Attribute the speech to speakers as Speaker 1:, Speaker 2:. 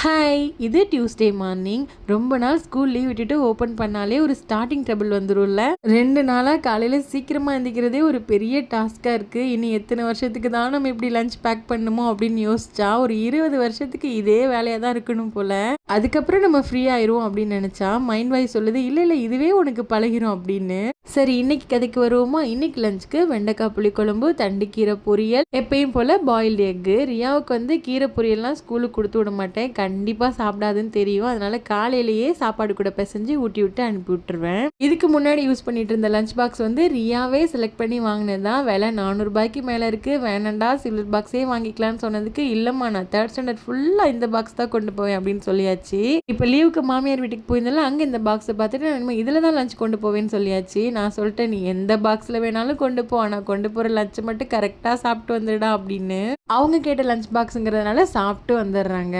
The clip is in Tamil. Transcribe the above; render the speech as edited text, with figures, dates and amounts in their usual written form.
Speaker 1: ஹாய், இது டியூஸ்டே மார்னிங். ரொம்ப நாள் ஸ்கூல் லீவ் விட்டுட்டு ஓப்பன் பண்ணாலே ஒரு ஸ்டார்டிங் ட்ரபிள் வந்துரும்ல. 2 நாளா காலையில சீக்கிரமா எந்திரிக்கிறதே ஒரு பெரிய டாஸ்க்கா இருக்கு. இனி எத்தனை வருஷத்துக்கு தான் நம்ம இப்படி லஞ்ச் பேக் பண்ணுமோ அப்படின்னு யோசிச்சா, ஒரு 20 வருஷத்துக்கு இதே வேலையா தான் இருக்கணும் போல. அதுக்கப்புறம் நம்ம ஃப்ரீ ஆயிருவோம் அப்படின்னு நினைச்சா, மைண்ட் வாய்ஸ் சொல்லுது, இல்ல இல்ல இதுவே உனக்கு பழகிரும் அப்படின்னு. சரி, இன்னைக்கு கதைக்கு வருவோமா? இன்னைக்கு லஞ்சுக்கு வெண்டைக்காய் புளிக்குழம்பு, தண்டுக்கீரை பொரியல், எப்பயும் போல பாயில்டு எக்கு. ரியாவுக்கு வந்து கீரை பொரியல்லாம் ஸ்கூலுக்கு கொடுத்து விட மாட்டேன், கண்டிப்பாக சாப்பிடாதுன்னு தெரியும். அதனால காலையிலேயே சாப்பாடு கூட பிசைஞ்சு ஊட்டி விட்டு அனுப்பி விட்டுருவேன். இதுக்கு முன்னாடி யூஸ் பண்ணிட்டு இருந்த லஞ்ச் பாக்ஸ் வந்து ரியாவே செலக்ட் பண்ணி வாங்கினது தான். விலை 400 ரூபாய்க்கு மேலே இருக்கு. வேணாண்டா சில்வர் பாக்ஸே வாங்கிக்கலாம்னு சொன்னதுக்கு, இல்லம்மா நான் 3rd ஸ்டாண்டர்ட் ஃபுல்லாக இந்த பாக்ஸ் தான் கொண்டு போவேன் அப்படின்னு சொல்லியாச்சு. இப்போ லீவுக்கு மாமியார் வீட்டுக்கு போயிருந்தாலும் அங்கே இந்த பாக்ஸை பார்த்துட்டு நம்ம இதில் தான் லஞ்ச் கொண்டு போவேன்னு சொல்லியாச்சு. நான் சொல்லிட்டேன், நீ எந்த பாக்ஸில் வேணாலும் கொண்டு போ, ஆனால் கொண்டு போகிற லஞ்சை மட்டும் கரெக்டாக சாப்பிட்டு வந்துடா அப்படின்னு. அவங்க கேட்ட லஞ்ச் பாக்ஸுங்கிறதுனால சாப்பிட்டு வந்துடுறாங்க.